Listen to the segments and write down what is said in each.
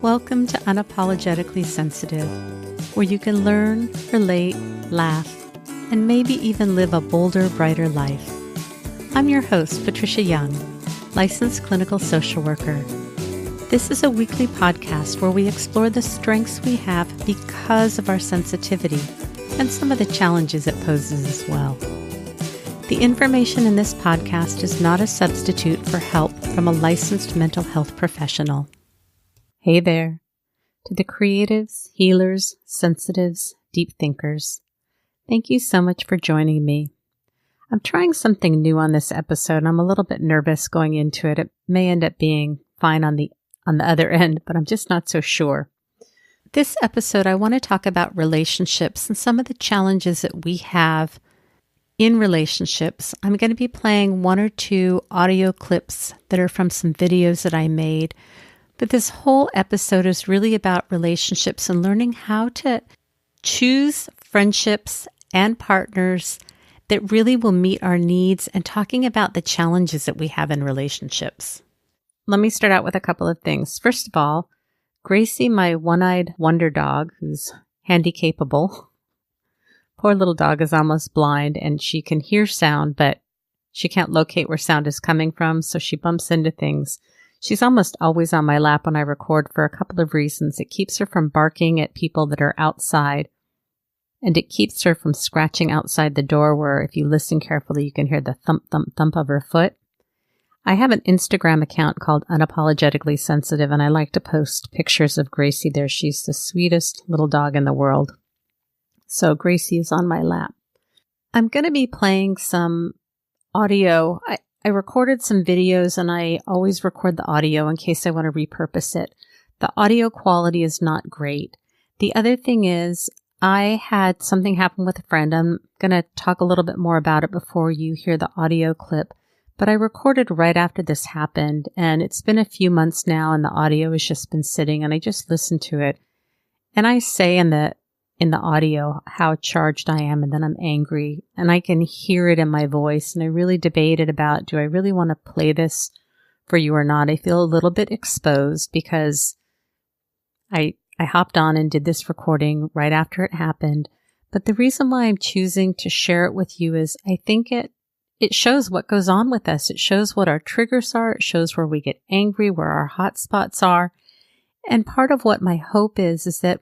Welcome to Unapologetically Sensitive, where you can learn, relate, laugh, and maybe even live a bolder, brighter life. I'm your host, Patricia Young, licensed clinical social worker. This is a weekly podcast where we explore the strengths we have because of our sensitivity and some of the challenges it poses as well. The information in this podcast is not a substitute for help from a licensed mental health professional. Hey there, to the creatives, healers, sensitives, deep thinkers. Thank you so much for joining me. I'm trying something new on this episode, and I'm a little bit nervous going into it. It may end up being fine on the other end, but I'm just not so sure. This episode, I want to talk about relationships and some of the challenges that we have in relationships. I'm going to be playing one or two audio clips that are from some videos that I made. But this whole episode is really about relationships and learning how to choose friendships and partners that really will meet our needs and talking about the challenges that we have in relationships. Let me start out with a couple of things. First of all, Gracie, my one-eyed wonder dog, who's handy-capable. Poor little dog is almost blind and she can hear sound, but she can't locate where sound is coming from, so she bumps into things. She's almost always on my lap when I record for a couple of reasons. It keeps her from barking at people that are outside, and it keeps her from scratching outside the door where if you listen carefully, you can hear the thump, thump, thump of her foot. I have an Instagram account called Unapologetically Sensitive, and I like to post pictures of Gracie there. She's the sweetest little dog in the world. So Gracie is on my lap. I'm going to be playing some audio. I recorded some videos and I always record the audio in case I want to repurpose it. The audio quality is not great. The other thing is I had something happen with a friend. I'm going to talk a little bit more about it before you hear the audio clip, but I recorded right after this happened and it's been a few months now and the audio has just been sitting and I just listened to it. And I say in the audio how charged I am and then I'm angry and I can hear it in my voice and I really debated about, do I really want to play this for you or not? I feel a little bit exposed because I hopped on and did this recording right after it happened. But the reason why I'm choosing to share it with you is I think it shows what goes on with us. It shows what our triggers are. It shows where we get angry, where our hot spots are. And part of what my hope is that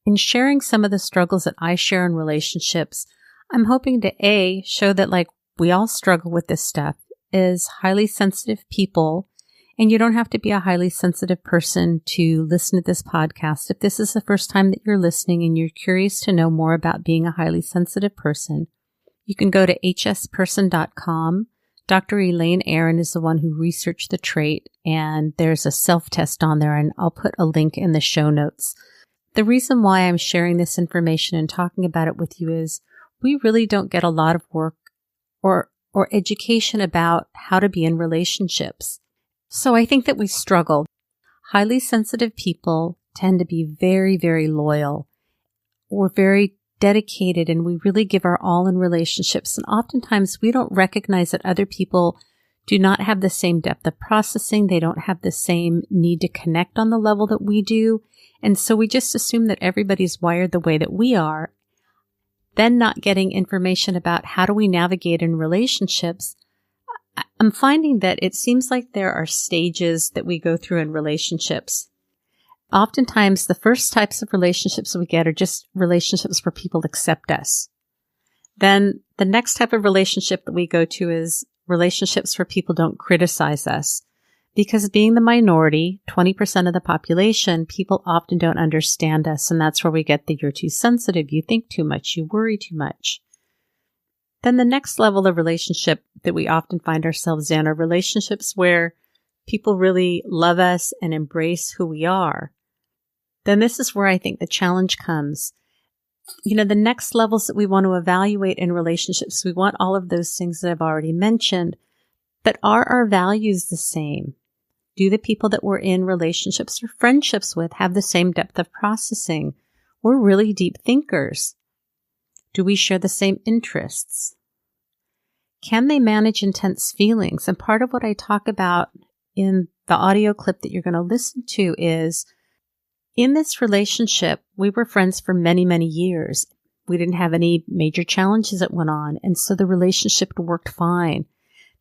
in sharing some of the struggles that I share in relationships, I'm hoping to show that we all struggle with this stuff as highly sensitive people. And you don't have to be a highly sensitive person to listen to this podcast. If this is the first time that you're listening and you're curious to know more about being a highly sensitive person, you can go to hsperson.com. Dr. Elaine Aron is the one who researched the trait, and there's a self-test on there, and I'll put a link in the show notes. The reason why I'm sharing this information and talking about it with you is we really don't get a lot of work or education about how to be in relationships. So I think that we struggle. Highly sensitive people tend to be very, very loyal. We're very dedicated and we really give our all in relationships. And oftentimes we don't recognize that other people do not have the same depth of processing. They don't have the same need to connect on the level that we do. And so we just assume that everybody's wired the way that we are. Then not getting information about how do we navigate in relationships. I'm finding that it seems like there are stages that we go through in relationships. Oftentimes, the first types of relationships we get are just relationships where people accept us. Then the next type of relationship that we go to is relationships where people don't criticize us. Because being the minority, 20% of the population, people often don't understand us. And that's where we get the you're too sensitive, you think too much, you worry too much. Then the next level of relationship that we often find ourselves in are relationships where people really love us and embrace who we are. Then this is where I think the challenge comes. The next levels that we want to evaluate in relationships, we want all of those things that I've already mentioned, but are our values the same? Do the people that we're in relationships or friendships with have the same depth of processing? We're really deep thinkers. Do we share the same interests? Can they manage intense feelings? And part of what I talk about in The audio clip that you're going to listen to is, in this relationship, we were friends for many, many years. We didn't have any major challenges that went on, and so the relationship worked fine.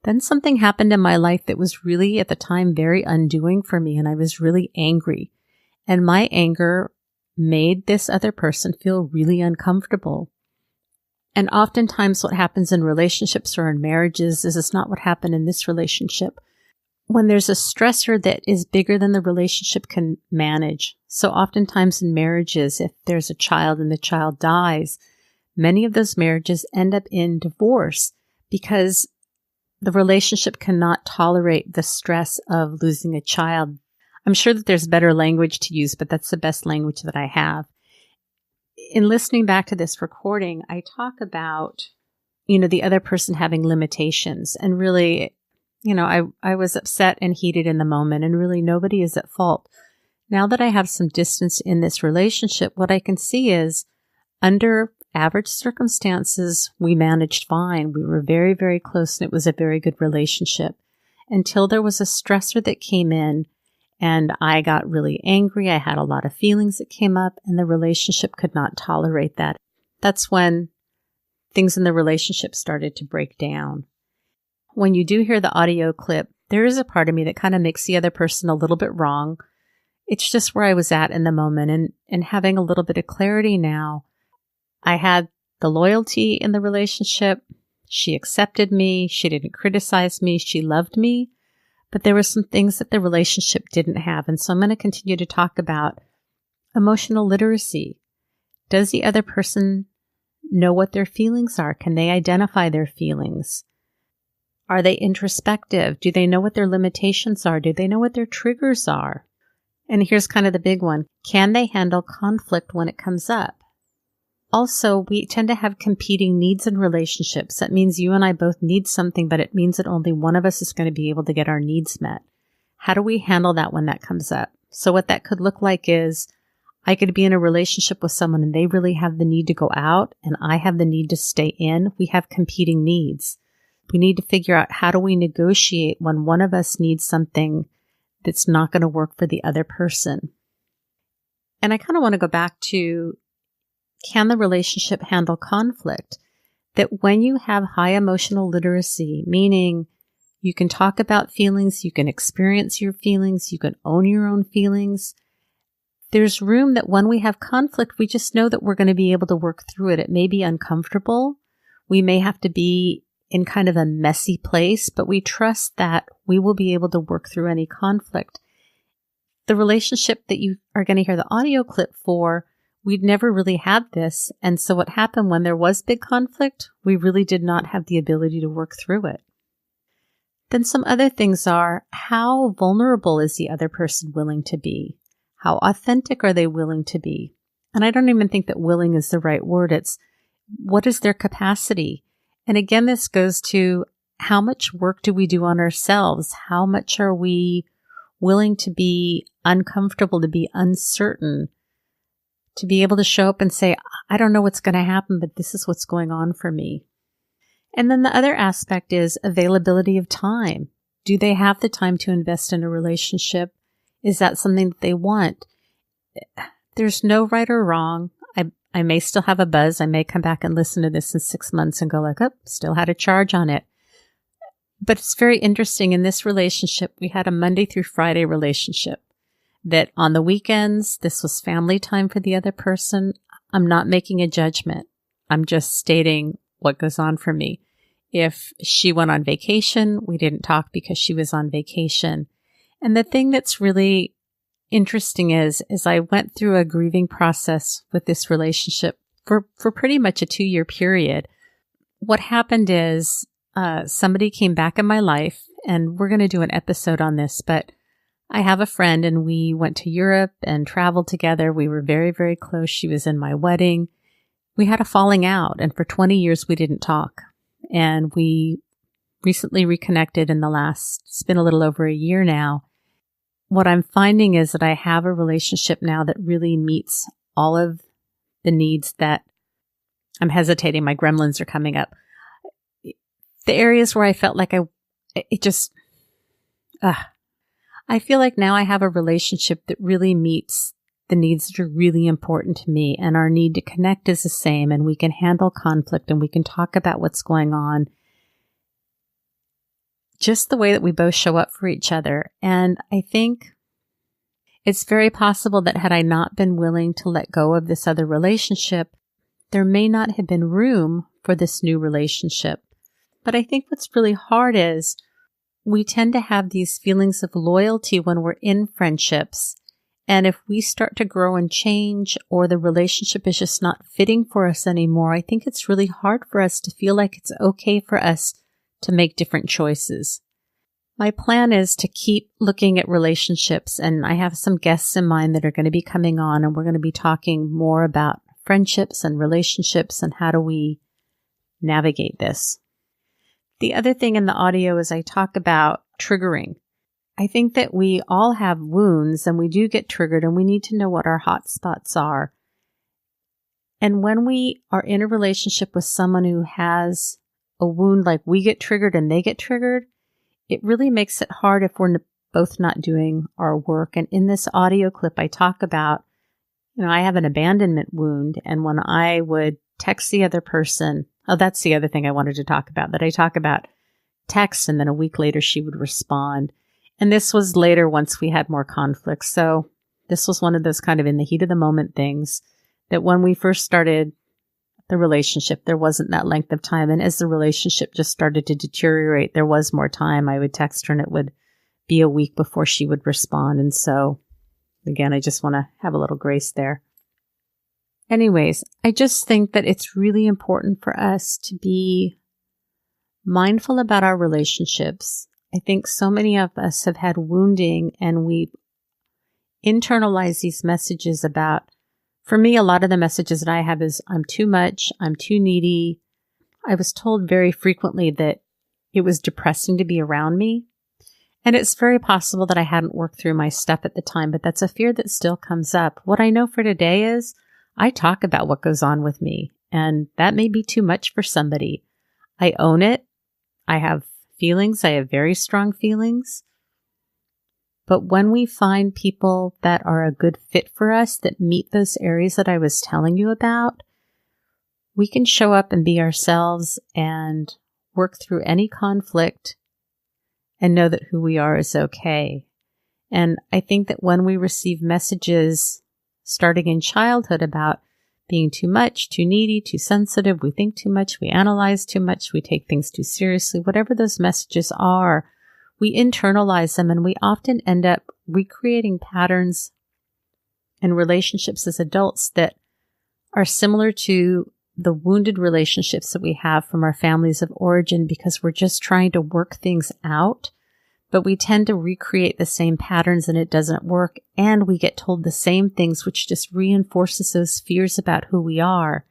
Then something happened in my life that was really, at the time, very undoing for me, and I was really angry. And my anger made this other person feel really uncomfortable. And oftentimes what happens in relationships or in marriages is it's not what happened in this relationship. When there's a stressor that is bigger than the relationship can manage. So oftentimes in marriages, if there's a child and the child dies, many of those marriages end up in divorce because the relationship cannot tolerate the stress of losing a child. I'm sure that there's better language to use, but that's the best language that I have. In listening back to this recording, I talk about, the other person having limitations, and really, I was upset and heated in the moment, and really nobody is at fault. Now that I have some distance in this relationship, what I can see is under average circumstances, we managed fine. We were very, very close, and it was a very good relationship until there was a stressor that came in, and I got really angry. I had a lot of feelings that came up, and the relationship could not tolerate that. That's when things in the relationship started to break down. When you do hear the audio clip, there is a part of me that kind of makes the other person a little bit wrong. It's just where I was at in the moment, and having a little bit of clarity now. I had the loyalty in the relationship. She accepted me. She didn't criticize me. She loved me. But there were some things that the relationship didn't have. And so I'm going to continue to talk about emotional literacy. Does the other person know what their feelings are? Can they identify their feelings? Are they introspective? Do they know what their limitations are? Do they know what their triggers are? And here's kind of the big one. Can they handle conflict when it comes up? Also, we tend to have competing needs in relationships. That means you and I both need something, but it means that only one of us is going to be able to get our needs met. How do we handle that when that comes up? So what that could look like is I could be in a relationship with someone and they really have the need to go out and I have the need to stay in. We have competing needs. We need to figure out how do we negotiate when one of us needs something that's not going to work for the other person. And I kind of want to go back to, can the relationship handle conflict? That when you have high emotional literacy, meaning you can talk about feelings, you can experience your feelings, you can own your own feelings, there's room that when we have conflict, we just know that we're going to be able to work through it. It may be uncomfortable. We may have to be in kind of a messy place, but we trust that we will be able to work through any conflict. The relationship that you are going to hear the audio clip for, we'd never really had this. And so what happened when there was big conflict, we really did not have the ability to work through it. Then some other things are, how vulnerable is the other person willing to be? How authentic are they willing to be? And I don't even think that willing is the right word. It's what is their capacity? And again, this goes to how much work do we do on ourselves? How much are we willing to be uncomfortable, to be uncertain? To be able to show up and say, I don't know what's going to happen, but this is what's going on for me. And then the other aspect is availability of time. Do they have the time to invest in a relationship? Is that something that they want? There's no right or wrong. I may still have a buzz. I may come back and listen to this in 6 months and go like, oh, still had a charge on it. But it's very interesting. In this relationship, we had a Monday through Friday relationship. That on the weekends, this was family time for the other person. I'm not making a judgment. I'm just stating what goes on for me. If she went on vacation, we didn't talk because she was on vacation. And the thing that's really interesting is I went through a grieving process with this relationship for pretty much a 2-year period. What happened is somebody came back in my life, and we're going to do an episode on this, but I have a friend and we went to Europe and traveled together. We were very, very close. She was in my wedding. We had a falling out, and for 20 years we didn't talk. And we recently reconnected it's been a little over a year now. What I'm finding is that I have a relationship now that really meets all of the needs that I'm hesitating. My gremlins are coming up. The areas where I felt like I feel like now I have a relationship that really meets the needs that are really important to me, and our need to connect is the same, and we can handle conflict and we can talk about what's going on just the way that we both show up for each other. And I think it's very possible that had I not been willing to let go of this other relationship, there may not have been room for this new relationship. But I think what's really hard is we tend to have these feelings of loyalty when we're in friendships. And if we start to grow and change, or the relationship is just not fitting for us anymore, I think it's really hard for us to feel like it's okay for us to make different choices. My plan is to keep looking at relationships, and I have some guests in mind that are going to be coming on, and we're going to be talking more about friendships and relationships and how do we navigate this. The other thing in the audio is I talk about triggering. I think that we all have wounds and we do get triggered, and we need to know what our hot spots are. And when we are in a relationship with someone who has a wound, like we get triggered and they get triggered, it really makes it hard if we're both not doing our work. And in this audio clip, I talk about, I have an abandonment wound, and when I would text the other person, that's the other thing I wanted to talk about, that I talk about text, and then a week later she would respond. And this was later once we had more conflict. So this was one of those kind of in the heat of the moment things that when we first started the relationship, there wasn't that length of time. And as the relationship just started to deteriorate, there was more time. I would text her and it would be a week before she would respond. And so again, I just want to have a little grace there. Anyways, I just think that it's really important for us to be mindful about our relationships. I think so many of us have had wounding, and we internalize these messages about, for me, a lot of the messages that I have is I'm too much, I'm too needy. I was told very frequently that it was depressing to be around me. And it's very possible that I hadn't worked through my stuff at the time, but that's a fear that still comes up. What I know for today is I talk about what goes on with me, and that may be too much for somebody. I own it. I have feelings. I have very strong feelings. But when we find people that are a good fit for us, that meet those areas that I was telling you about, we can show up and be ourselves and work through any conflict and know that who we are is okay. And I think that when we receive messages starting in childhood about being too much, too needy, too sensitive, we think too much, we analyze too much, we take things too seriously, whatever those messages are, we internalize them, and we often end up recreating patterns and relationships as adults that are similar to the wounded relationships that we have from our families of origin, because we're just trying to work things out, but we tend to recreate the same patterns and it doesn't work, and we get told the same things, which just reinforces those fears about who we are,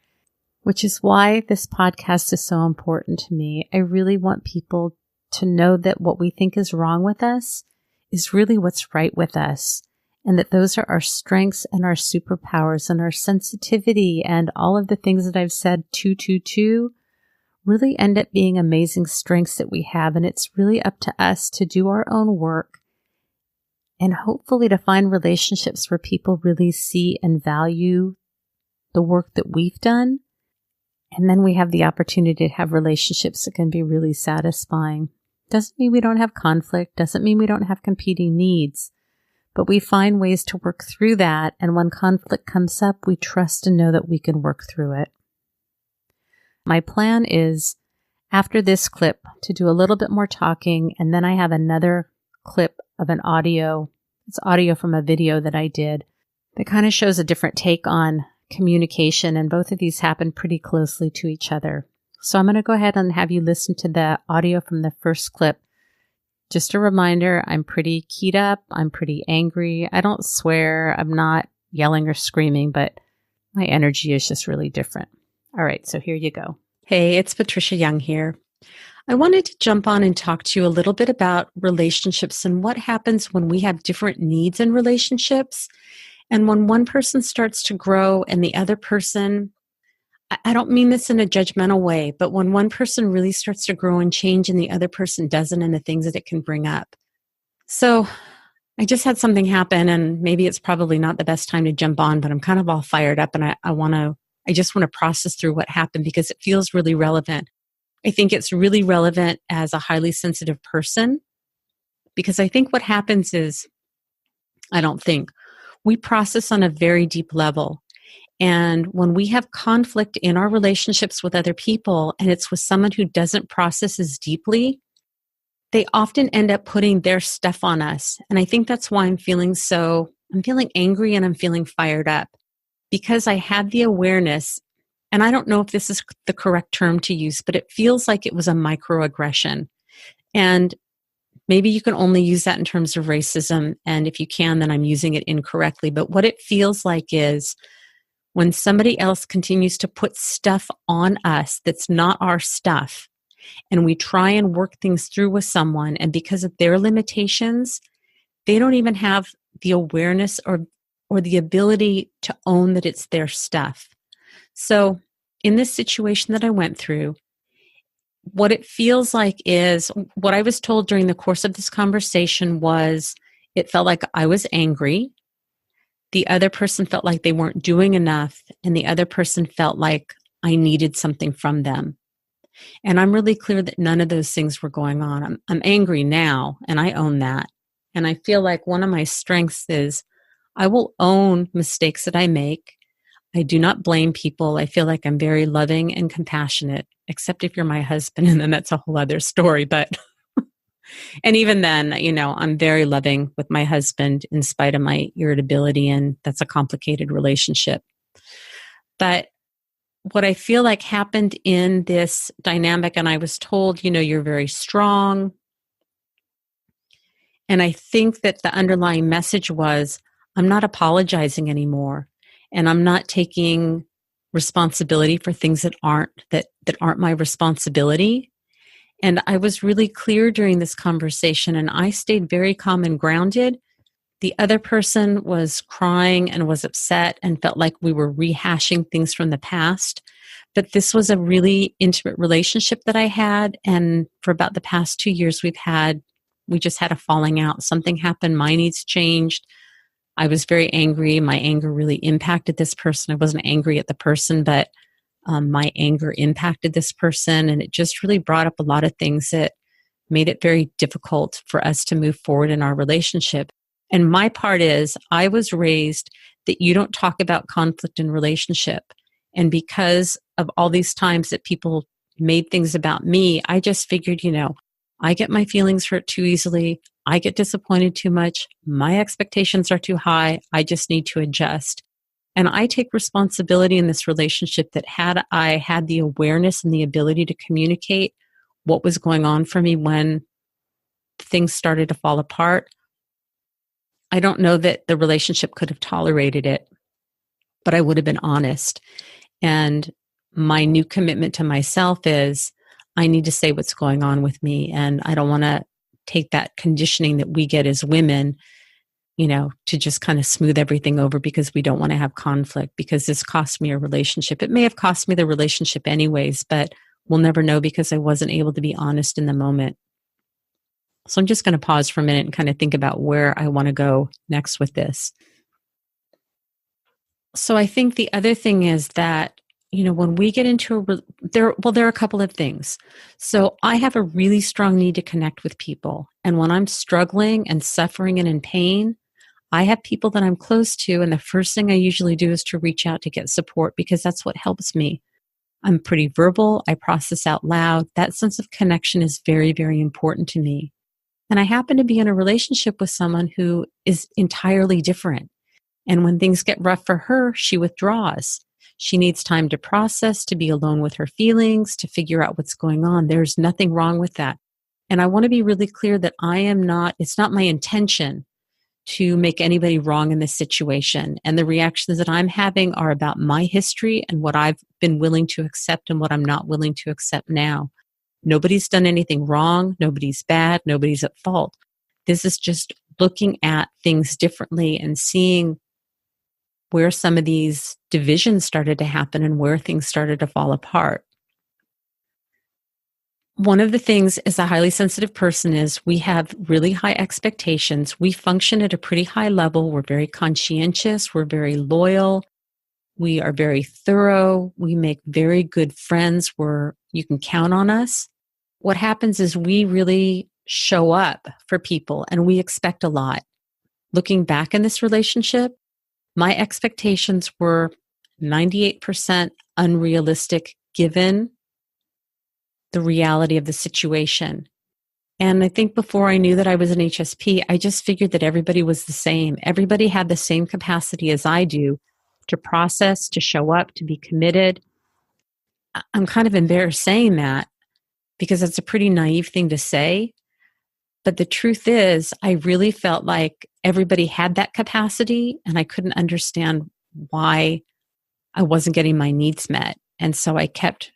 which is why this podcast is so important to me. I really want people to know that what we think is wrong with us is really what's right with us, and that those are our strengths and our superpowers and our sensitivity, and all of the things that I've said, really end up being amazing strengths that we have. And it's really up to us to do our own work and hopefully to find relationships where people really see and value the work that we've done. And then we have the opportunity to have relationships that can be really satisfying. Doesn't mean we don't have conflict, doesn't mean we don't have competing needs, but we find ways to work through that. And when conflict comes up, we trust and know that we can work through it. My plan is, after this clip, to do a little bit more talking, and then I have another clip of an audio. It's audio from a video that I did that kind of shows a different take on communication, and both of these happen pretty closely to each other. So I'm going to go ahead and have you listen to the audio from the first clip. Just a reminder, I'm pretty keyed up, I'm pretty angry, I don't swear, I'm not yelling or screaming, but my energy is just really different. All right, so here you go. Hey, it's Patricia Young here. I wanted to jump on and talk to you a little bit about relationships and what happens when we have different needs in relationships. And when one person starts to grow and the other person, I don't mean this in a judgmental way, but when one person really starts to grow and change and the other person doesn't, and the things that it can bring up. So I just had something happen, and maybe it's probably not the best time to jump on, but I'm kind of all fired up, and I just want to process through what happened because it feels really relevant. I think it's really relevant as a highly sensitive person because I think what happens is, I don't think, we process on a very deep level. And when we have conflict in our relationships with other people, and it's with someone who doesn't process as deeply, they often end up putting their stuff on us. And I think that's why I'm feeling angry and I'm feeling fired up because I had the awareness, and I don't know if this is the correct term to use, but it feels like it was a microaggression. And maybe you can only use that in terms of racism. And if you can, then I'm using it incorrectly. But what it feels like is when somebody else continues to put stuff on us that's not our stuff, and we try and work things through with someone, and because of their limitations, they don't even have the awareness or the ability to own that it's their stuff. So in this situation that I went through, what it feels like is what I was told during the course of this conversation was it felt like I was angry. The other person felt like they weren't doing enough, and the other person felt like I needed something from them. And I'm really clear that none of those things were going on. I'm angry now, and I own that. And I feel like one of my strengths is I will own mistakes that I make. I do not blame people. I feel like I'm very loving and compassionate, except if you're my husband, and then that's a whole other story. But, and even then, I'm very loving with my husband in spite of my irritability, and that's a complicated relationship. But what I feel like happened in this dynamic, and I was told, you're very strong. And I think that the underlying message was, I'm not apologizing anymore. And I'm not taking responsibility for things that aren't my responsibility. And I was really clear during this conversation, and I stayed very calm and grounded. The other person was crying and was upset and felt like we were rehashing things from the past. But this was a really intimate relationship that I had. And for about the past 2 years, we just had a falling out. Something happened. My needs changed. I was very angry. My anger really impacted this person. I wasn't angry at the person, but my anger impacted this person. And it just really brought up a lot of things that made it very difficult for us to move forward in our relationship. And my part is I was raised that you don't talk about conflict in relationship. And because of all these times that people made things about me, I just figured, I get my feelings hurt too easily. I get disappointed too much. My expectations are too high. I just need to adjust. And I take responsibility in this relationship that had I had the awareness and the ability to communicate what was going on for me when things started to fall apart, I don't know that the relationship could have tolerated it, but I would have been honest. And my new commitment to myself is I need to say what's going on with me. And I don't want to take that conditioning that we get as women, to just kind of smooth everything over because we don't want to have conflict, because this cost me a relationship. It may have cost me the relationship anyways, but we'll never know because I wasn't able to be honest in the moment. So I'm just going to pause for a minute and kind of think about where I want to go next with this. So I think the other thing is that, when we get into there are a couple of things. So I have a really strong need to connect with people. And when I'm struggling and suffering and in pain, I have people that I'm close to. And the first thing I usually do is to reach out to get support because that's what helps me. I'm pretty verbal. I process out loud. That sense of connection is very, very important to me. And I happen to be in a relationship with someone who is entirely different. And when things get rough for her, she withdraws. She needs time to process, to be alone with her feelings, to figure out what's going on. There's nothing wrong with that. And I want to be really clear that it's not my intention to make anybody wrong in this situation. And the reactions that I'm having are about my history and what I've been willing to accept and what I'm not willing to accept now. Nobody's done anything wrong. Nobody's bad. Nobody's at fault. This is just looking at things differently and seeing where some of these divisions started to happen and where things started to fall apart. One of the things as a highly sensitive person is we have really high expectations. We function at a pretty high level. We're very conscientious. We're very loyal. We are very thorough. We make very good friends where you can count on us. What happens is we really show up for people and we expect a lot. Looking back in this relationship, my expectations were 98% unrealistic given the reality of the situation. And I think before I knew that I was an HSP, I just figured that everybody was the same. Everybody had the same capacity as I do to process, to show up, to be committed. I'm kind of embarrassed saying that because it's a pretty naive thing to say. But the truth is, I really felt like everybody had that capacity and I couldn't understand why I wasn't getting my needs met. And so I kept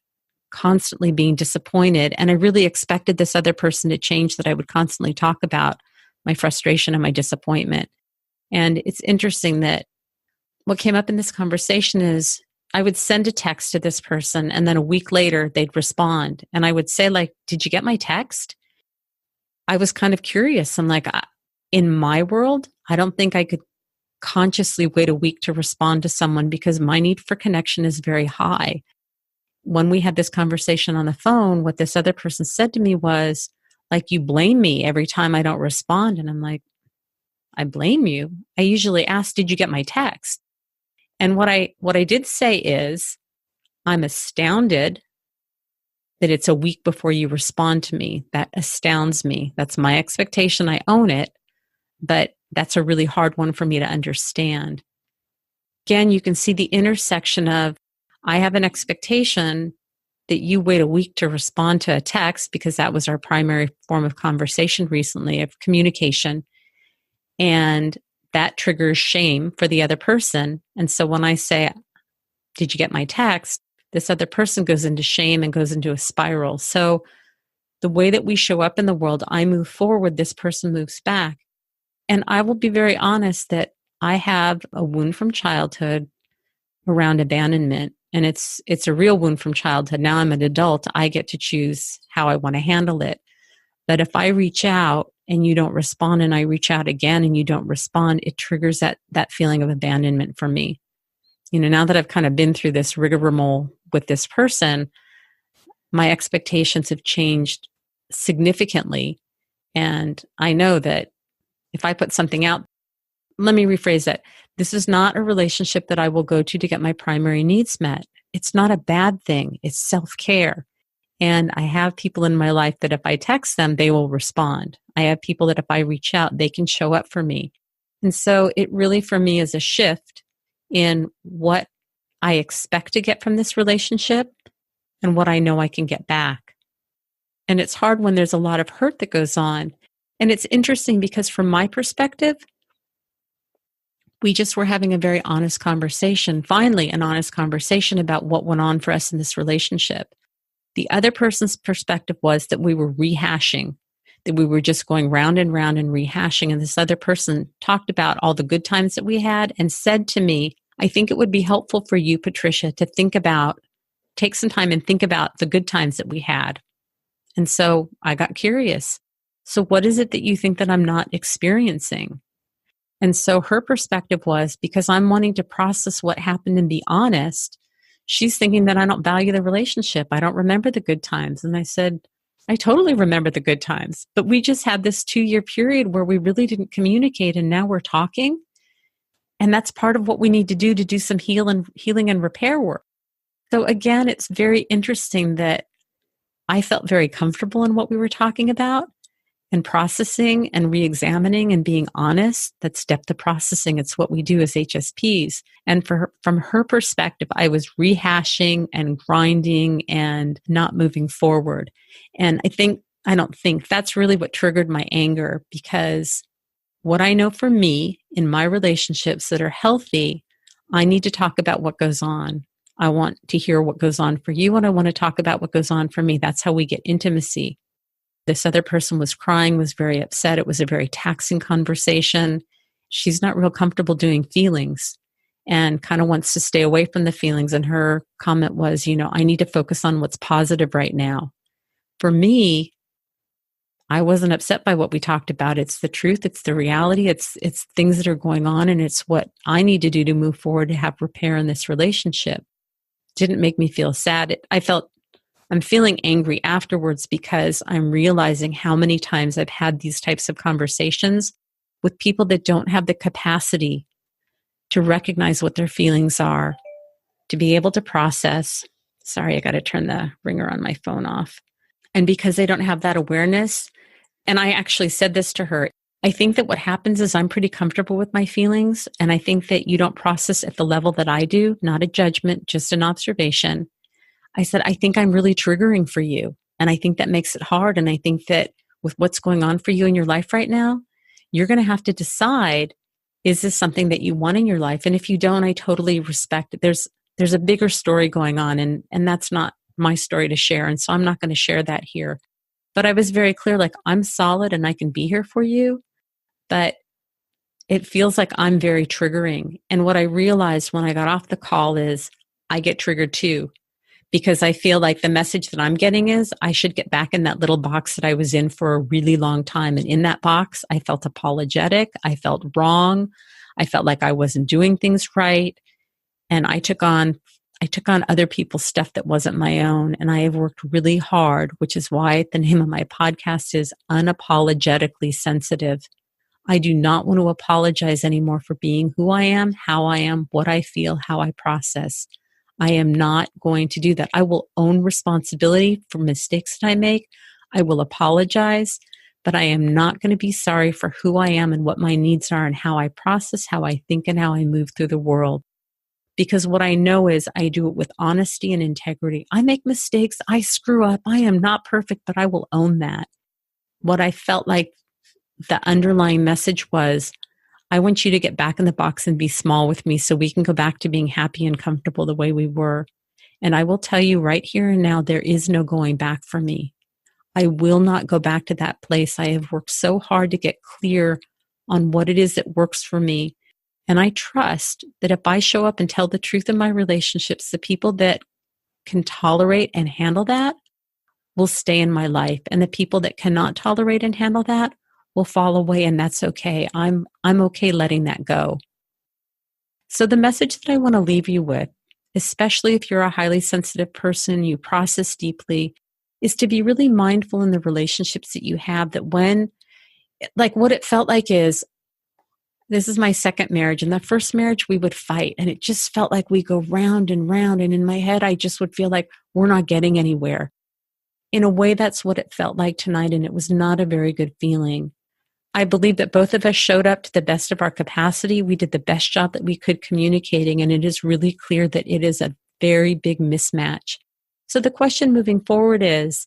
constantly being disappointed. And I really expected this other person to change, that I would constantly talk about my frustration and my disappointment. And it's interesting that what came up in this conversation is I would send a text to this person and then a week later they'd respond. And I would say, like, did you get my text? I was kind of curious. I'm like, in my world, I don't think I could consciously wait a week to respond to someone because my need for connection is very high. When we had this conversation on the phone, what this other person said to me was, like, you blame me every time I don't respond. And I'm like, I blame you? I usually ask, did you get my text? And what I did say is, I'm astounded that it's a week before you respond to me. That astounds me. That's my expectation. I own it, but that's a really hard one for me to understand. Again, you can see the intersection of, I have an expectation that you wait a week to respond to a text because that was our primary form of conversation recently, of communication. And that triggers shame for the other person. And so when I say, did you get my text? This other person goes into shame and goes into a spiral. So the way that we show up in the world, I move forward, this person moves back. And I will be very honest that I have a wound from childhood around abandonment. And it's a real wound from childhood. Now I'm an adult. I get to choose how I want to handle it. But if I reach out and you don't respond and I reach out again and you don't respond, it triggers that feeling of abandonment for me. You know, now that I've kind of been through this rigmarole with this person, my expectations have changed significantly. And I know that if I put something out, let me rephrase that. This is not a relationship that I will go to get my primary needs met. It's not a bad thing. It's self-care. And I have people in my life that if I text them, they will respond. I have people that if I reach out, they can show up for me. And so it really, for me, is a shift in what I expect to get from this relationship and what I know I can get back. And it's hard when there's a lot of hurt that goes on. And it's interesting because from my perspective, we just were having a very honest conversation, finally an honest conversation about what went on for us in this relationship. The other person's perspective was that we were rehashing, that we were just going round and round and rehashing. And this other person talked about all the good times that we had and said to me, I think it would be helpful for you, Patricia, to take some time and think about the good times that we had. And so I got curious. So what is it that you think that I'm not experiencing? And so her perspective was, because I'm wanting to process what happened and be honest, she's thinking that I don't value the relationship. I don't remember the good times. And I said, I totally remember the good times. But we just had this 2-year period where we really didn't communicate, and now we're talking. And that's part of what we need to do some healing and repair work. So again, it's very interesting that I felt very comfortable in what we were talking about and processing and re-examining and being honest. That's depth of processing. It's what we do as HSPs. And from her perspective, I was rehashing and grinding and not moving forward. And I don't think that's really what triggered my anger, because what I know for me in my relationships that are healthy, I need to talk about what goes on. I want to hear what goes on for you, and I want to talk about what goes on for me. That's how we get intimacy. This other person was crying, was very upset. It was a very taxing conversation. She's not real comfortable doing feelings and kind of wants to stay away from the feelings. And her comment was, I need to focus on what's positive right now. for me, I wasn't upset by what we talked about. It's the truth. It's the reality. It's things that are going on, and it's what I need to do to move forward to have repair in this relationship. Didn't make me feel sad. I'm feeling angry afterwards because I'm realizing how many times I've had these types of conversations with people that don't have the capacity to recognize what their feelings are, to be able to process. Sorry, I got to turn the ringer on my phone off. And because they don't have that awareness, and I actually said this to her, I think that what happens is I'm pretty comfortable with my feelings, and I think that you don't process at the level that I do, not a judgment, just an observation. I said, I think I'm really triggering for you, and I think that makes it hard, and I think that with what's going on for you in your life right now, you're going to have to decide, is this something that you want in your life? And if you don't, I totally respect it. There's a bigger story going on, and that's not my story to share, and so I'm not going to share that here. But I was very clear, like, I'm solid and I can be here for you, but it feels like I'm very triggering. And what I realized when I got off the call is I get triggered too, because I feel like the message that I'm getting is I should get back in that little box that I was in for a really long time. And in that box, I felt apologetic. I felt wrong. I felt like I wasn't doing things right. And I took on other people's stuff that wasn't my own. And I have worked really hard, which is why the name of my podcast is Unapologetically Sensitive. I do not want to apologize anymore for being who I am, how I am, what I feel, how I process. I am not going to do that. I will own responsibility for mistakes that I make. I will apologize, but I am not going to be sorry for who I am and what my needs are and how I process, how I think, and how I move through the world. Because what I know is I do it with honesty and integrity. I make mistakes. I screw up. I am not perfect, but I will own that. What I felt like the underlying message was, I want you to get back in the box and be small with me so we can go back to being happy and comfortable the way we were. And I will tell you right here and now, there is no going back for me. I will not go back to that place. I have worked so hard to get clear on what it is that works for me. And I trust that if I show up and tell the truth in my relationships, the people that can tolerate and handle that will stay in my life. And the people that cannot tolerate and handle that will fall away, and that's okay. I'm okay letting that go. So the message that I want to leave you with, especially if you're a highly sensitive person, you process deeply, is to be really mindful in the relationships that you have, that when, like what it felt like is, this is my second marriage. In the first marriage, we would fight, and it just felt like we go round and round. And in my head, I just would feel like we're not getting anywhere. In a way, that's what it felt like tonight, and it was not a very good feeling. I believe that both of us showed up to the best of our capacity. We did the best job that we could communicating, and it is really clear that it is a very big mismatch. So the question moving forward is,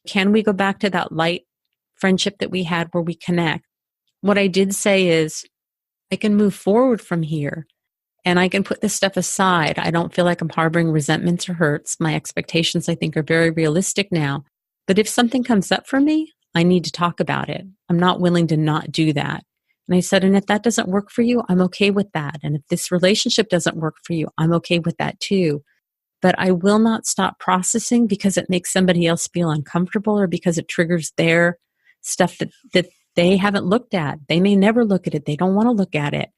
can we go back to that light friendship that we had where we connect? What I did say is, I can move forward from here and I can put this stuff aside. I don't feel like I'm harboring resentments or hurts. My expectations, I think, are very realistic now. But if something comes up for me, I need to talk about it. I'm not willing to not do that. And I said, and if that doesn't work for you, I'm okay with that. And if this relationship doesn't work for you, I'm okay with that too. But I will not stop processing because it makes somebody else feel uncomfortable or because it triggers their stuff that they haven't looked at. They may never look at it. They don't want to look at it.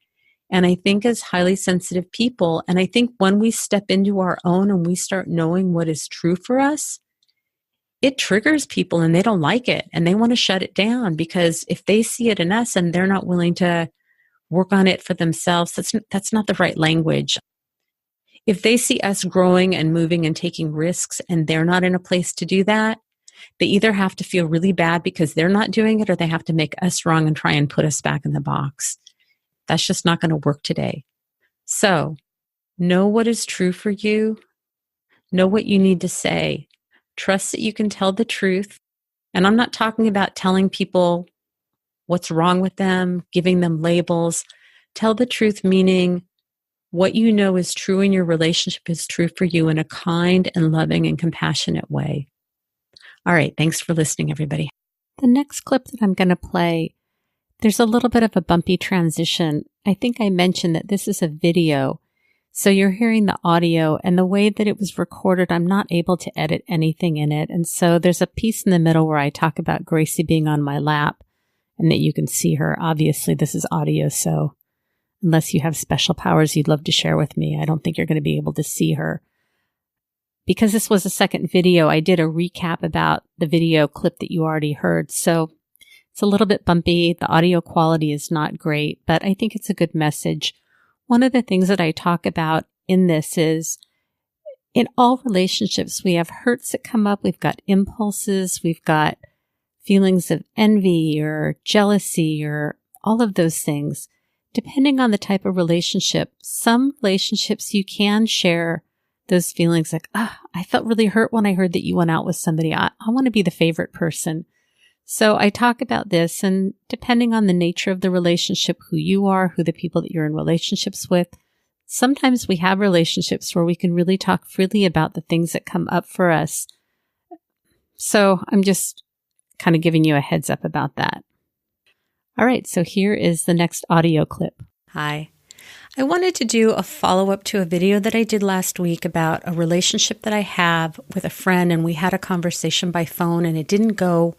And I think as highly sensitive people, and I think when we step into our own and we start knowing what is true for us, it triggers people and they don't like it and they want to shut it down, because if they see it in us and they're not willing to work on it for themselves, that's not the right language. If they see us growing and moving and taking risks and they're not in a place to do that, they either have to feel really bad because they're not doing it, or they have to make us wrong and try and put us back in the box. That's just not going to work today. So know what is true for you. Know what you need to say. Trust that you can tell the truth. And I'm not talking about telling people what's wrong with them, giving them labels. Tell the truth, meaning what you know is true in your relationship is true for you in a kind and loving and compassionate way. All right. Thanks for listening, everybody. The next clip that I'm going to play, there's a little bit of a bumpy transition. I think I mentioned that this is a video. So you're hearing the audio, and the way that it was recorded, I'm not able to edit anything in it. And so there's a piece in the middle where I talk about Gracie being on my lap and that you can see her. Obviously, this is audio, so unless you have special powers you'd love to share with me, I don't think you're going to be able to see her. Because this was a second video, I did a recap about the video clip that you already heard. So it's a little bit bumpy. The audio quality is not great, but I think it's a good message. One of the things that I talk about in this is in all relationships, we have hurts that come up. We've got impulses. We've got feelings of envy or jealousy or all of those things. Depending on the type of relationship, some relationships you can share those feelings like, I felt really hurt when I heard that you went out with somebody. I want to be the favorite person. So I talk about this, and depending on the nature of the relationship, who you are, who the people that you're in relationships with, sometimes we have relationships where we can really talk freely about the things that come up for us. So I'm just kind of giving you a heads up about that. All right, so here is the next audio clip. Hi. I wanted to do a follow-up to a video that I did last week about a relationship that I have with a friend, and we had a conversation by phone, and it didn't go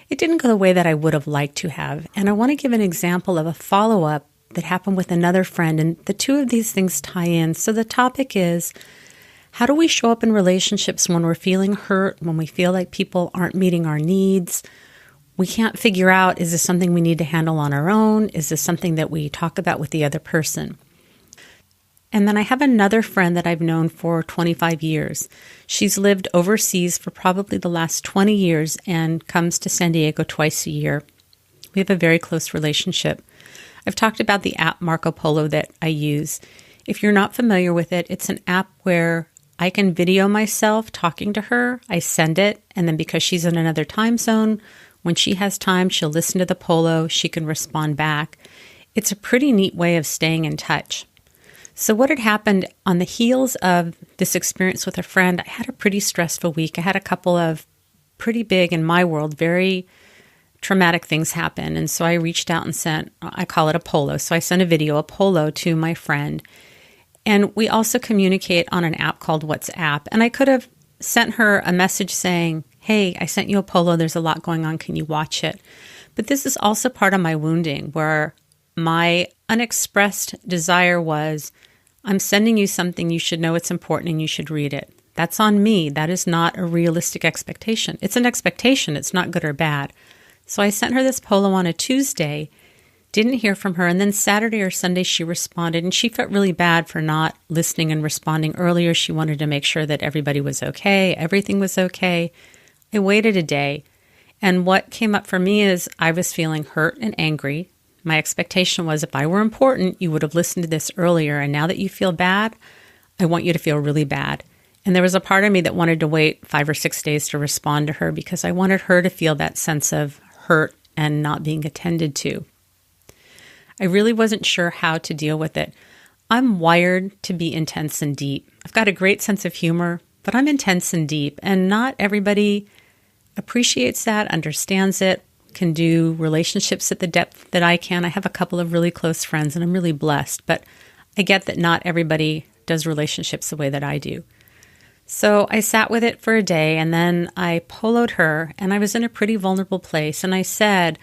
the way that I would have liked to have. And I want to give an example of a follow-up that happened with another friend, and the two of these things tie in. So the topic is, how do we show up in relationships when we're feeling hurt, when we feel like people aren't meeting our needs? We can't figure out, is this something we need to handle on our own? Is this something that we talk about with the other person? And then I have another friend that I've known for 25 years. She's lived overseas for probably the last 20 years and comes to San Diego twice a year. We have a very close relationship. I've talked about the app Marco Polo that I use. If you're not familiar with it, it's an app where I can video myself talking to her. I send it, and then because she's in another time zone, when she has time, she'll listen to the polo. She can respond back. It's a pretty neat way of staying in touch. So what had happened on the heels of this experience with a friend, I had a pretty stressful week. I had a couple of pretty big, in my world, very traumatic things happen. And so I reached out and sent, I call it a polo. So I sent a polo to my friend. And we also communicate on an app called WhatsApp. And I could have sent her a message saying, hey, I sent you a polo. There's a lot going on. Can you watch it? But this is also part of my wounding, where my unexpressed desire was, I'm sending you something, you should know it's important and you should read it. That's on me. That is not a realistic expectation. It's an expectation. It's not good or bad. So I sent her this polo on a Tuesday, didn't hear from her, and then Saturday or Sunday she responded, and she felt really bad for not listening and responding earlier. She wanted to make sure that everybody was okay, everything was okay. I waited a day, and what came up for me is I was feeling hurt and angry. My expectation was, if I were important, you would have listened to this earlier. And now that you feel bad, I want you to feel really bad. And there was a part of me that wanted to wait 5 or 6 days to respond to her because I wanted her to feel that sense of hurt and not being attended to. I really wasn't sure how to deal with it. I'm wired to be intense and deep. I've got a great sense of humor, but I'm intense and deep. And not everybody appreciates that, understands it, can do relationships at the depth that I can. I have a couple of really close friends and I'm really blessed, but I get that not everybody does relationships the way that I do. So I sat with it for a day and then I poloed her and I was in a pretty vulnerable place and I said,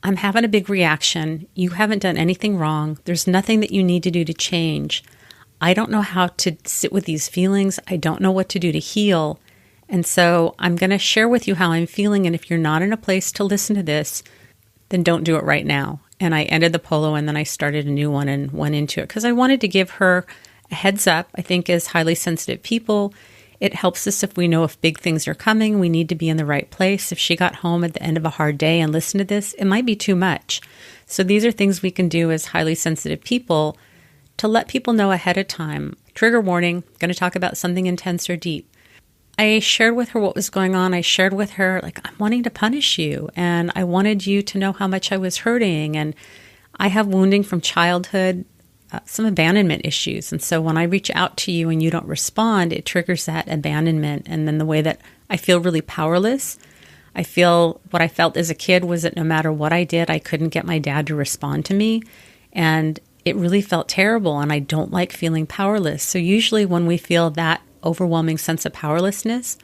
I'm having a big reaction. You haven't done anything wrong. There's nothing that you need to do to change. I don't know how to sit with these feelings. I don't know what to do to heal. And so I'm going to share with you how I'm feeling. And if you're not in a place to listen to this, then don't do it right now. And I ended the polo and then I started a new one and went into it because I wanted to give her a heads up. I think as highly sensitive people, it helps us if we know if big things are coming, we need to be in the right place. If she got home at the end of a hard day and listened to this, it might be too much. So these are things we can do as highly sensitive people to let people know ahead of time. Trigger warning, going to talk about something intense or deep. I shared with her what was going on. I shared with her, like, I'm wanting to punish you, and I wanted you to know how much I was hurting, and I have wounding from childhood, some abandonment issues, and so when I reach out to you and you don't respond, it triggers that abandonment, and then the way that I feel really powerless. I feel what I felt as a kid was that no matter what I did, I couldn't get my dad to respond to me, and it really felt terrible, and I don't like feeling powerless. So usually when we feel that overwhelming sense of powerlessness,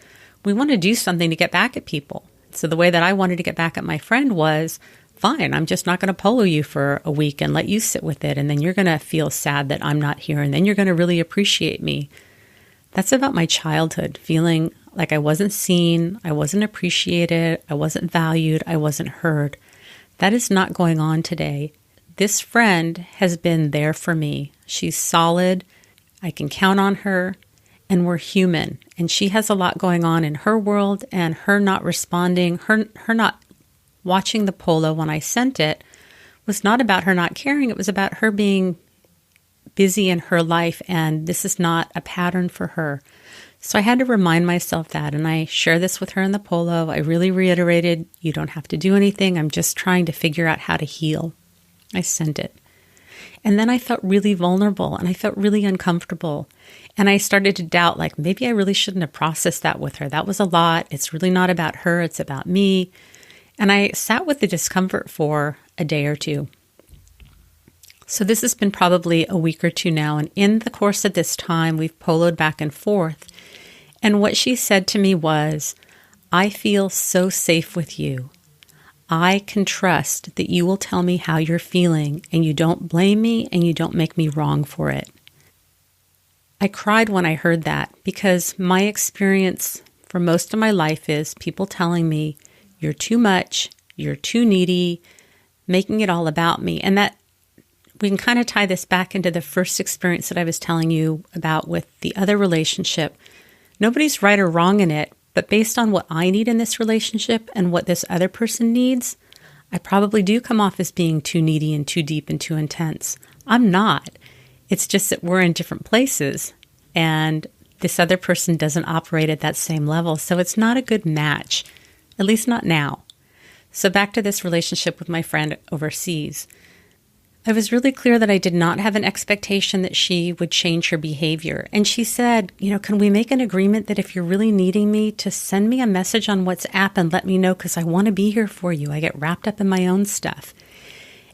we want to do something to get back at people. So the way that I wanted to get back at my friend was, fine, I'm just not going to polo you for a week and let you sit with it. And then you're going to feel sad that I'm not here. And then you're going to really appreciate me. That's about my childhood, feeling like I wasn't seen, I wasn't appreciated, I wasn't valued, I wasn't heard. That is not going on today. This friend has been there for me. She's solid. I can count on her. And we're human. And she has a lot going on in her world, and her not responding, her not watching the polo when I sent it was not about her not caring. It was about her being busy in her life, and this is not a pattern for her. So I had to remind myself that, and I share this with her in the polo. I really reiterated, you don't have to do anything. I'm just trying to figure out how to heal. I sent it. And then I felt really vulnerable, and I felt really uncomfortable. And I started to doubt, like, maybe I really shouldn't have processed that with her. That was a lot. It's really not about her. It's about me. And I sat with the discomfort for a day or two. So this has been probably a week or two now. And in the course of this time, we've poloed back and forth. And what she said to me was, I feel so safe with you. I can trust that you will tell me how you're feeling, and you don't blame me and you don't make me wrong for it. I cried when I heard that, because my experience for most of my life is people telling me, you're too much, you're too needy, making it all about me. And that we can kind of tie this back into the first experience that I was telling you about with the other relationship. Nobody's right or wrong in it, but based on what I need in this relationship and what this other person needs, I probably do come off as being too needy and too deep and too intense. I'm not. It's just that we're in different places, and this other person doesn't operate at that same level. So it's not a good match, at least not now. So back to this relationship with my friend overseas. I was really clear that I did not have an expectation that she would change her behavior. And she said, can we make an agreement that if you're really needing me, to send me a message on WhatsApp and let me know, because I want to be here for you. I get wrapped up in my own stuff.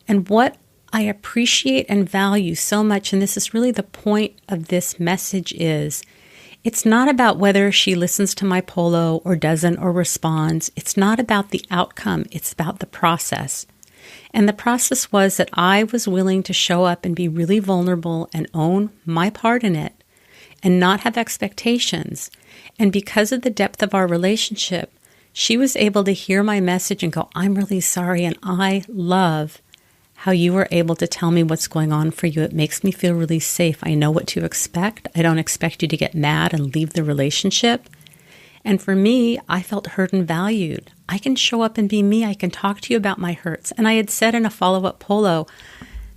And what I appreciate and value so much, and this is really the point of this message, is it's not about whether she listens to my polo or doesn't or responds. It's not about the outcome. It's about the process. And the process was that I was willing to show up and be really vulnerable and own my part in it and not have expectations. And because of the depth of our relationship, she was able to hear my message and go, I'm really sorry, and I love how you were able to tell me what's going on for you. It makes me feel really safe. I know what to expect. I don't expect you to get mad and leave the relationship. And for me, I felt heard and valued. I can show up and be me. I can talk to you about my hurts. And I had said in a follow-up polo,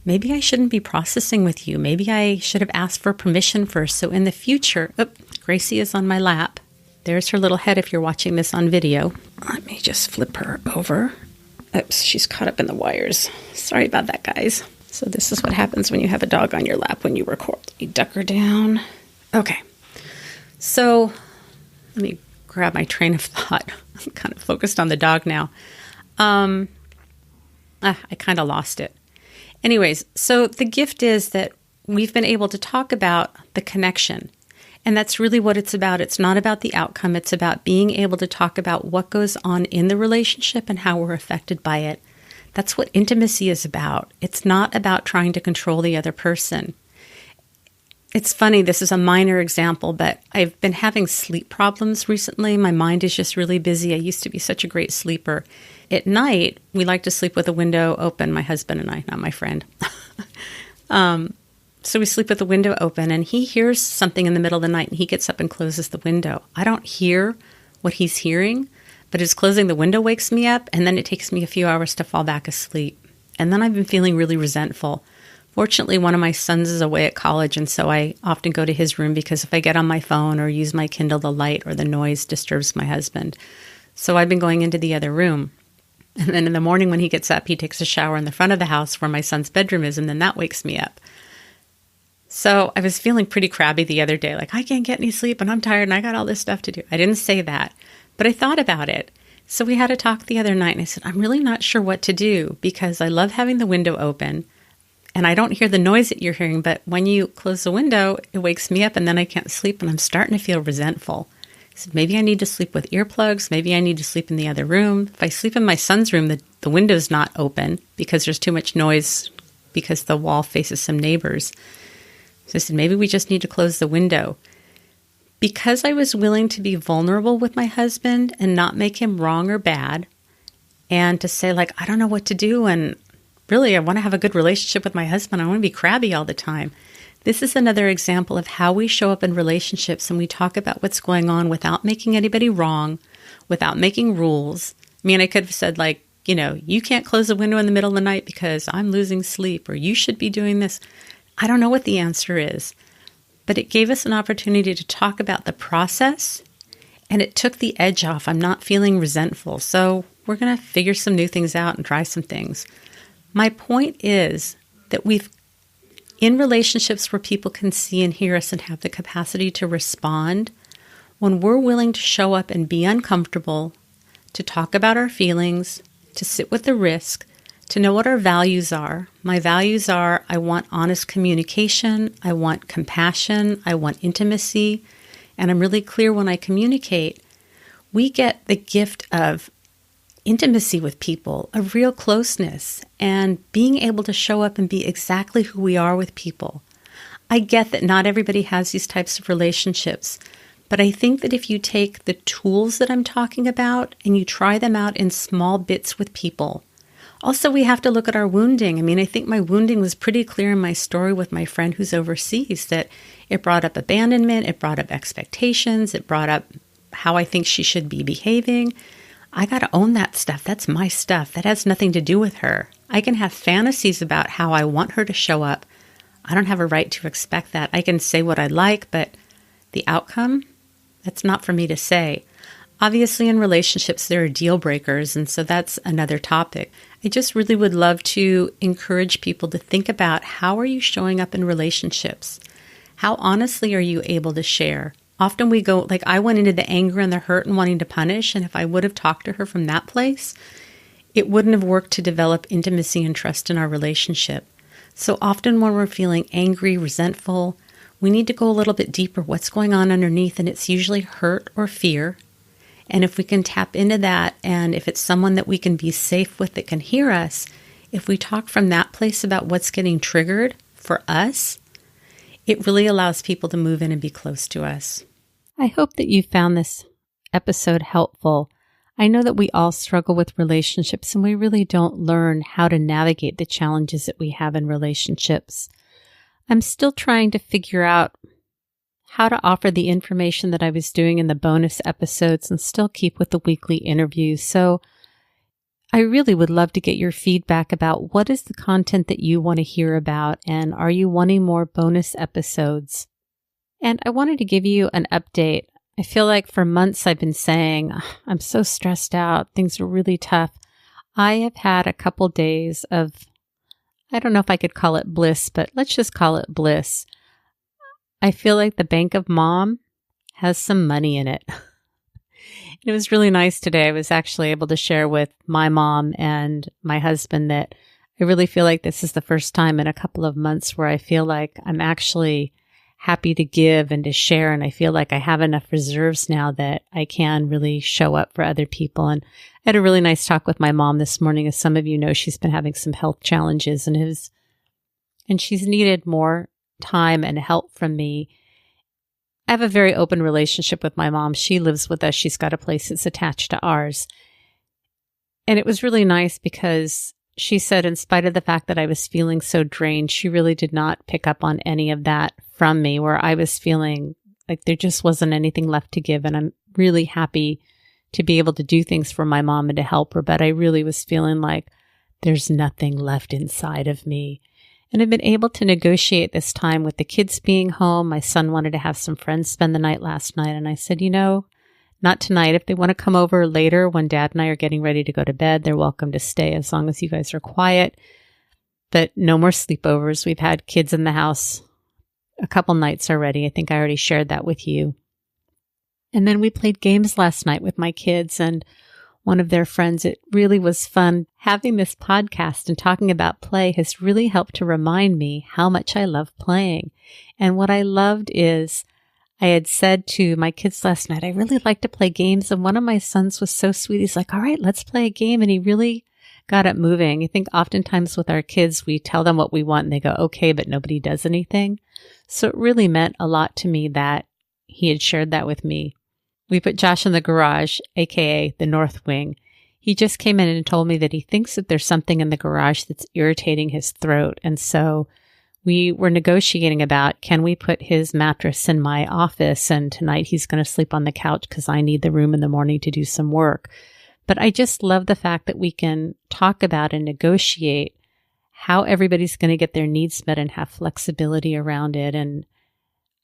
maybe I shouldn't be processing with you. Maybe I should have asked for permission first. So in the future, Gracie is on my lap. There's her little head if you're watching this on video. Let me just flip her over. Oops, she's caught up in the wires. Sorry about that, guys. So this is what happens when you have a dog on your lap when you record. Let me duck her down. Okay. So let me grab my train of thought. I'm kind of focused on the dog now. I kind of lost it. Anyways, so the gift is that we've been able to talk about the connection. And that's really what it's about. It's not about the outcome. It's about being able to talk about what goes on in the relationship and how we're affected by it. That's what intimacy is about. It's not about trying to control the other person. It's funny, this is a minor example, but I've been having sleep problems recently. My mind is just really busy. I used to be such a great sleeper. At night, we like to sleep with the window open, my husband and I, not my friend. So we sleep with the window open, and he hears something in the middle of the night, and he gets up and closes the window. I don't hear what he's hearing, but his closing the window wakes me up, and then it takes me a few hours to fall back asleep. And then I've been feeling really resentful. Fortunately, one of my sons is away at college, and so I often go to his room because if I get on my phone or use my Kindle, the light or the noise disturbs my husband. So I've been going into the other room. And then in the morning when he gets up, he takes a shower in the front of the house where my son's bedroom is, and then that wakes me up. So I was feeling pretty crabby the other day, like I can't get any sleep and I'm tired and I got all this stuff to do. I didn't say that, but I thought about it. So we had a talk the other night, and I said, I'm really not sure what to do because I love having the window open. And I don't hear the noise that you're hearing, but when you close the window, it wakes me up and then I can't sleep and I'm starting to feel resentful. So maybe I need to sleep with earplugs. Maybe I need to sleep in the other room. If I sleep in my son's room, the window's not open because there's too much noise because the wall faces some neighbors. So I said, maybe we just need to close the window. Because I was willing to be vulnerable with my husband and not make him wrong or bad, and to say, like, I don't know what to do, and really, I want to have a good relationship with my husband. I want to be crabby all the time. This is another example of how we show up in relationships and we talk about what's going on without making anybody wrong, without making rules. I mean, I could have said, like, you can't close the window in the middle of the night because I'm losing sleep, or you should be doing this. I don't know what the answer is, but it gave us an opportunity to talk about the process, and it took the edge off. I'm not feeling resentful, so we're going to figure some new things out and try some things. My point is that in relationships where people can see and hear us and have the capacity to respond, when we're willing to show up and be uncomfortable, to talk about our feelings, to sit with the risk, to know what our values are. My values are, I want honest communication, I want compassion, I want intimacy, and I'm really clear when I communicate. We get the gift of intimacy with people, of real closeness, and being able to show up and be exactly who we are with people. I get that not everybody has these types of relationships, but I think that if you take the tools that I'm talking about and you try them out in small bits with people. Also, we have to look at our wounding. I mean, I think my wounding was pretty clear in my story with my friend who's overseas, that it brought up abandonment, it brought up expectations, it brought up how I think she should be behaving. I got to own that stuff. That's my stuff. That has nothing to do with her. I can have fantasies about how I want her to show up. I don't have a right to expect that. I can say what I like, but the outcome, that's not for me to say. Obviously, in relationships, there are deal breakers, and so that's another topic. I just really would love to encourage people to think about, how are you showing up in relationships? How honestly are you able to share? Often we go, like, I went into the anger and the hurt and wanting to punish, and if I would have talked to her from that place, it wouldn't have worked to develop intimacy and trust in our relationship. So often when we're feeling angry, resentful, we need to go a little bit deeper. What's going on underneath? And it's usually hurt or fear. And if we can tap into that, and if it's someone that we can be safe with that can hear us, if we talk from that place about what's getting triggered for us, it really allows people to move in and be close to us. I hope that you found this episode helpful. I know that we all struggle with relationships and we really don't learn how to navigate the challenges that we have in relationships. I'm still trying to figure out how to offer the information that I was doing in the bonus episodes and still keep with the weekly interviews. So I really would love to get your feedback about what is the content that you want to hear about, and are you wanting more bonus episodes? And I wanted to give you an update. I feel like for months I've been saying, I'm so stressed out. Things are really tough. I have had a couple days of, I don't know if I could call it bliss, but let's just call it bliss. I feel like the Bank of Mom has some money in it. It was really nice today. I was actually able to share with my mom and my husband that I really feel like this is the first time in a couple of months where I feel like I'm actually happy to give and to share. And I feel like I have enough reserves now that I can really show up for other people. And I had a really nice talk with my mom this morning. As some of you know, she's been having some health challenges and she's needed more time and help from me. I have a very open relationship with my mom. She lives with us. She's got a place that's attached to ours. And it was really nice because she said, in spite of the fact that I was feeling so drained, she really did not pick up on any of that from me, where I was feeling like there just wasn't anything left to give. And I'm really happy to be able to do things for my mom and to help her. But I really was feeling like there's nothing left inside of me. And I've been able to negotiate this time with the kids being home. My son wanted to have some friends spend the night last night. And I said, not tonight. If they want to come over later when Dad and I are getting ready to go to bed, they're welcome to stay as long as you guys are quiet. But no more sleepovers. We've had kids in the house a couple nights already. I think I already shared that with you. And then we played games last night with my kids. And one of their friends. It really was fun. Having this podcast and talking about play has really helped to remind me how much I love playing. And what I loved is I had said to my kids last night, I really like to play games. And one of my sons was so sweet. He's like, all right, let's play a game. And he really got it moving. I think oftentimes with our kids, we tell them what we want and they go, okay, but nobody does anything. So it really meant a lot to me that he had shared that with me. We put Josh in the garage, aka the North Wing. He just came in and told me that he thinks that there's something in the garage that's irritating his throat. And so we were negotiating about, can we put his mattress in my office? And tonight he's going to sleep on the couch because I need the room in the morning to do some work. But I just love the fact that we can talk about and negotiate how everybody's going to get their needs met and have flexibility around it. And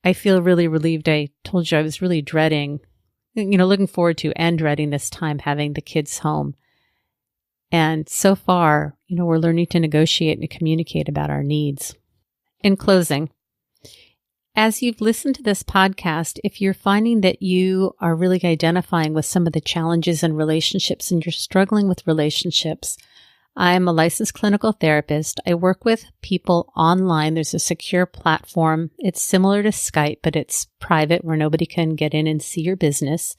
I feel really relieved. I told you I was really dreading, looking forward to and dreading this time having the kids home. And so far, we're learning to negotiate and communicate about our needs. In closing, as you've listened to this podcast, if you're finding that you are really identifying with some of the challenges in relationships and you're struggling with relationships, I'm a licensed clinical therapist. I work with people online. There's a secure platform. It's similar to Skype, but it's private where nobody can get in and see your business.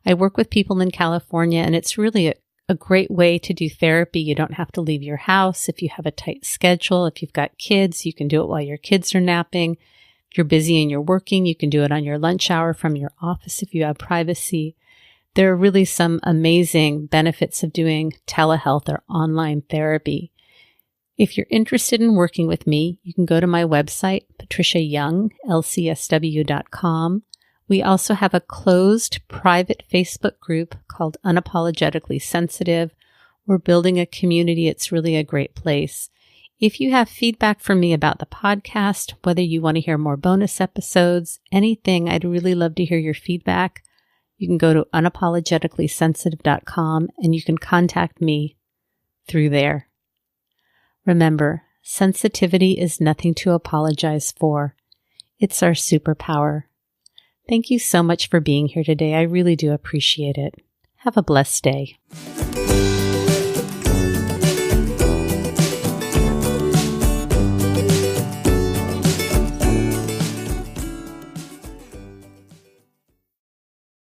I work with people in California, and it's really a great way to do therapy. You don't have to leave your house. If you have a tight schedule, if you've got kids, you can do it while your kids are napping. If you're busy and you're working, you can do it on your lunch hour from your office if you have privacy. There are really some amazing benefits of doing telehealth or online therapy. If you're interested in working with me, you can go to my website, Patricia Young, LCSW.com. We also have a closed private Facebook group called Unapologetically Sensitive. We're building a community. It's really a great place. If you have feedback from me about the podcast, whether you want to hear more bonus episodes, anything, I'd really love to hear your feedback. You can go to unapologeticallysensitive.com and you can contact me through there. Remember, sensitivity is nothing to apologize for. It's our superpower. Thank you so much for being here today. I really do appreciate it. Have a blessed day.